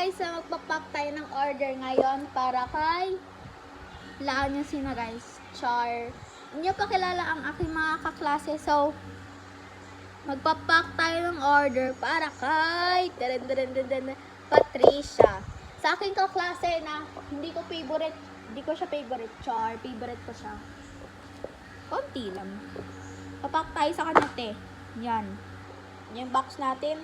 guys, magpapack tayo ng order ngayon para kay laan nyo sino guys, Char. Hindi pa kilala ang aking mga kaklase, so magpapack tayo ng order para kay Patricia. Sa aking kaklase na hindi ko siya favorite, Char. Favorite ko siya. Konti lang. Papack tayo sa kanya, te. Yan. Yung box natin.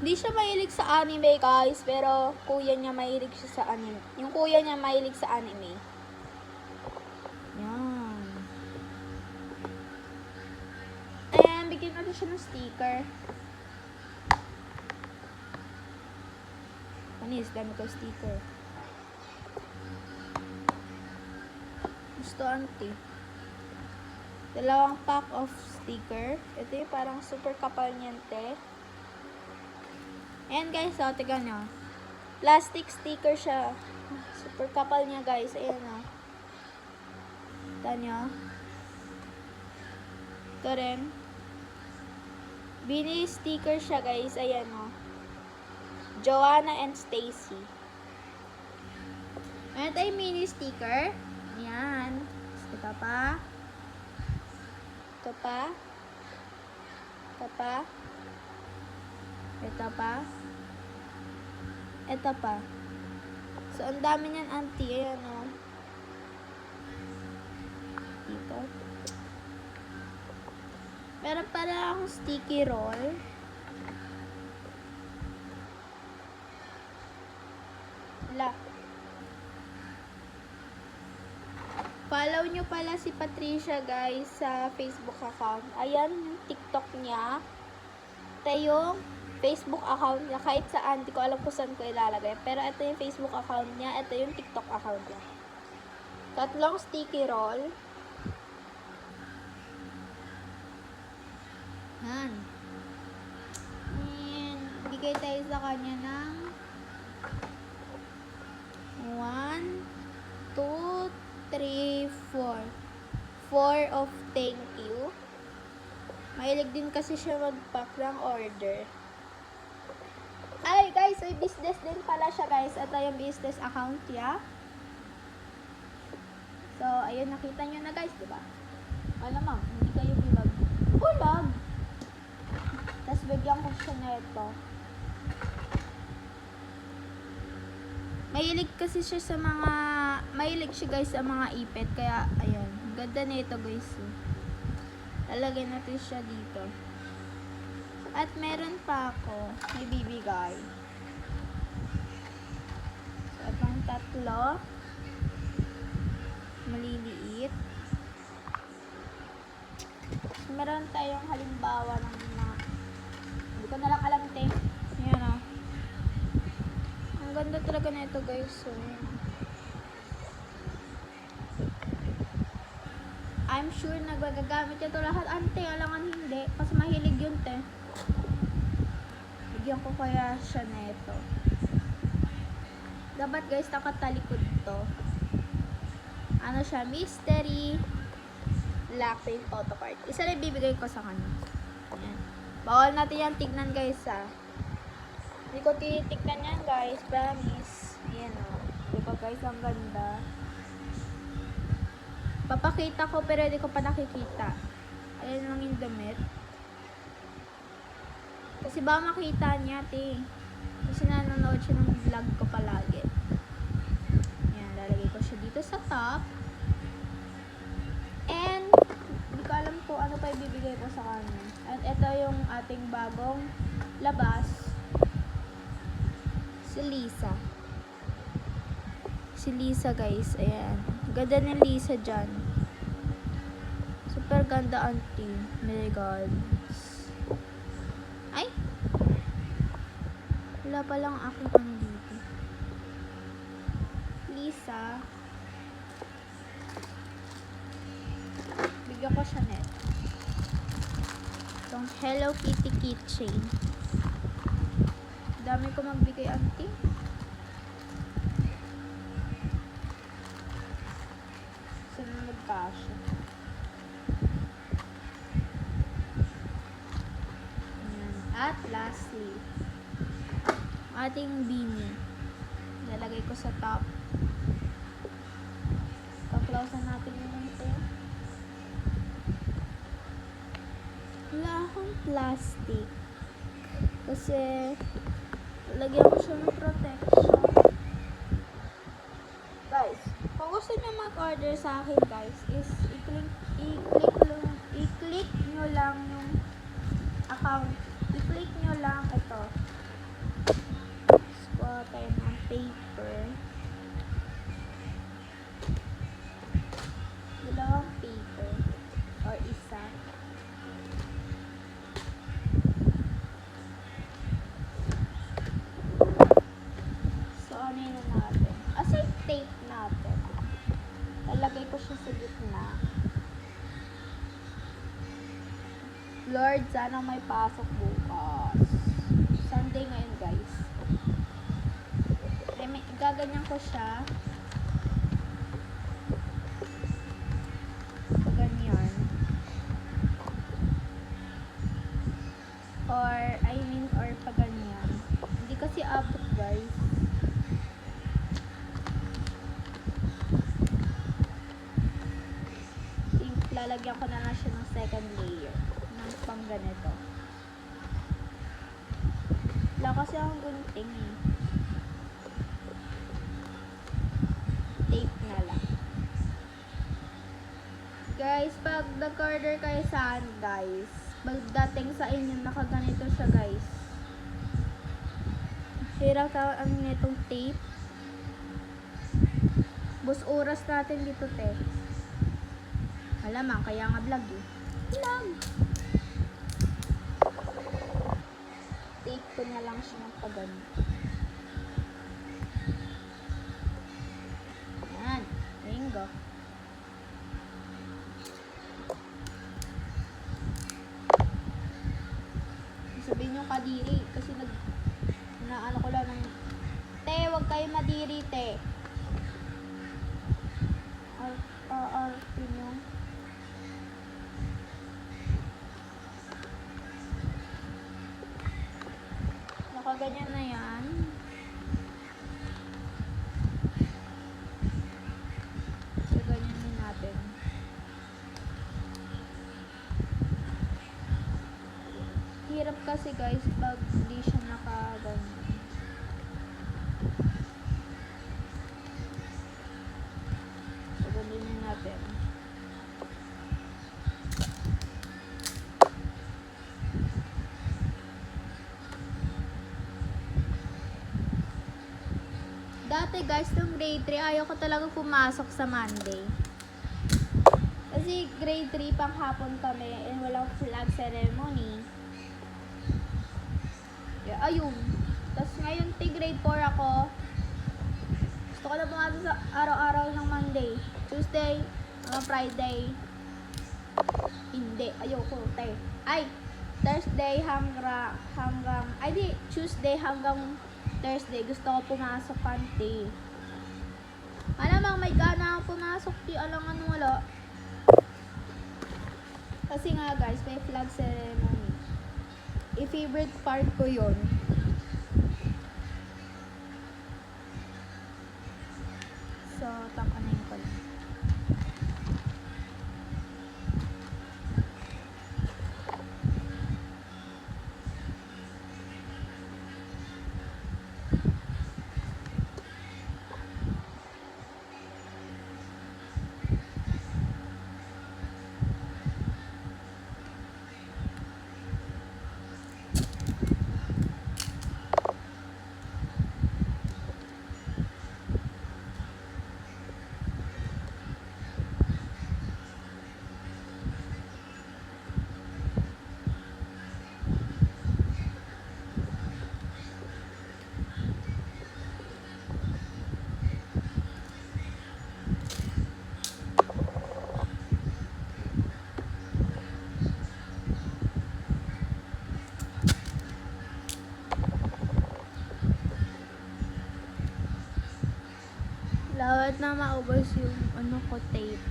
Hindi siya mahilig sa anime, guys. Pero, kuya niya mahilig siya sa anime. Yung kuya niya mahilig sa anime. Yan. Ayan, bigyan natin siya ng sticker. Anis, dami ko sticker. Gusto, auntie. Dalawang pack of sticker. Ito yung parang super kapal niyan, te. Ayan guys, so, tignan nyo. Plastic sticker siya. Super kapal niya guys. Ayan o. Tignan nyo. Ito rin. Bini sticker siya guys. Ayan o. Joanna and Stacy. Ayan tayo mini sticker. Ayan. Ito pa. Ito pa. Ito pa. Ito pa. Ito pa. So, ang dami niyan, auntie. Ayan, o. Dito. Meron pala akong sticky roll. Wala. Follow nyo pala si Patricia, guys, sa Facebook account. Ayan, yung TikTok niya. Ito yung Facebook account niya. Kahit saan, hindi ko alam kung saan ko ilalagay. Pero ito yung Facebook account niya. Ito yung TikTok account niya. Tatlong sticky roll. Yan. And, bigay tayo sa kanya ng 1, 2, 3, 4. 4 of thank you. Mahilig din kasi siya mag-pack ng order. Ay, guys, may business din pala siya, guys. Ito yung business account niya. So, ayun, nakita nyo na, guys, diba? Ano, ma'am, hindi kayo vlog. Vlog! Tapos, bigyan ko siya na ito. Mahilig kasi siya sa mga, mahilig siya, guys, sa mga ipit. Kaya, ayun, ganda na ito, guys. Lalagay natin siya dito. At meron pa ako, may bibigay. So, itong tatlo. Maliliit. So, meron tayong halimbawa ng mga, hindi ko na lang alam, te. Ayan, o. Ang ganda talaga na ito, guys. So, I'm sure nagagamit ito lahat. Ante, alangan hindi. Kasi mahilig yun, te. Bigyan ko kaya siya neto. Dapat, guys, nakatalikod to. Ano siya? Mystery black paint photo card. Isa na bibigay ko sa kanya. Ayan. Bawal natin yan tignan, guys, ha. Hindi ko titignan yan, guys. Promise. Ayan, o. Diba, guys? Ang ganda. Papakita ko pero hindi ko pa nakikita. Ayan lang yung damit. Kasi baka makita niya, te. Kasi nanonood siya ng vlog ko palagi. Ayan, lalagay ko siya dito sa top. And, hindi ko alam kung ano pa ibibigay ko sa kanya. And ito yung ating bagong labas. Si Lisa. Si Lisa, guys. Ayan. Ganda ni Lisa dyan. Super ganda, auntie. My God. Ay! Wala pa lang aking ano dito. Lisa. Bigyan ko siya net. Itong Hello Kitty keychain. Dami ko magbigay, auntie. Sunod pa siya. At lastly, ating beanie. Lalagay ko sa top. Kaklose natin yung ito. Wala akong plastic. Kasi, lagyan ko siya ng protection. Guys, kung gusto nyo mag-order sa akin guys, is i-click nyo lang yung account. I-click nyo lang ito. Kuha tayo ng paper. Dalawang paper. Or isa. So, ano yun na natin? Aside tape natin. Lalagay ko siya sa gitna. Lord, sana may pasok bukas. Sunday ngayon, guys. Gaganyan ko siya. Ganyan. Or paganyan. Hindi kasi abot, guys. Lalagyan ko na lang siya ng second layer. Ng pang ganito. Wala kasi akong gunting eh. Tape na lang. Guys, pag nag-order kayo saan, guys, pagdating sa inyo, nakaganito siya, guys. Hirap sa nitong tape. Bus oras natin dito, te. Alamang, kaya nga vlog eh. Vlog! Tape ko na lang siya ng paganito. Yan. Bingo. Sabihin nyo kadiri. Kasi naano ko lang ng te, wag kayo madiri, te. Nyo. Nakaganyan na yan. So, ganyan din natin. Hirap kasi guys pag hindi siya nakaganyan. So, ganyan natin. Dati guys, nung grade 3, ayaw ko talaga pumasok sa Monday. Kasi grade 3 pang hapon kami and walang flag ceremony. Ayun. Tapos ngayon, grade 4 ako. Gusto ko na pumasok sa araw-araw ng Monday. Tuesday, Friday. Hindi. Ayoko. Ay, Thursday Tuesday hanggang Thursday, gusto ko pumasok kanti. Malamang may gana akong pumasok, di alangan wala. Kasi nga guys, may flag ceremony. I-favorite part ko yun. So, tangkanayin ko lang. Lawat na maubos yung ko tape.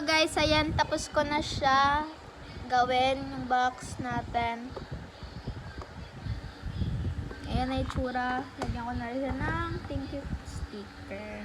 guys, ayan, tapos ko na siya gawin yung box natin. Ayan na itsura. Lagyan ko na rin siya ng thank you sticker.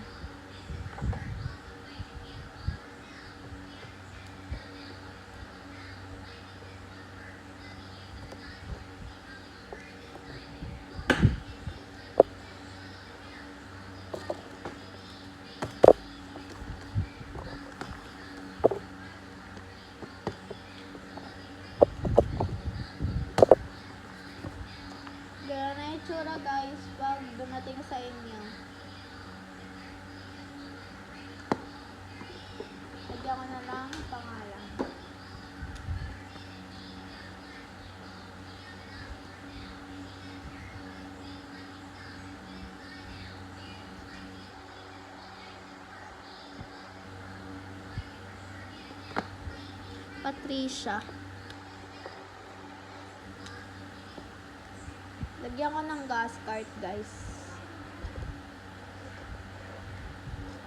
Ganyan na itsura guys pag dumating sa inyo. Lagyan ko na lang pangalan. Patricia. Lagyan ko ng gas card guys.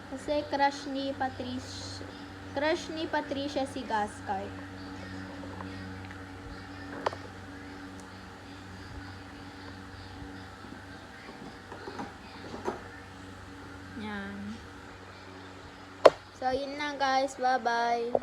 Kasi crush ni Patricia si gas card. Yan. So yun na guys. Bye bye.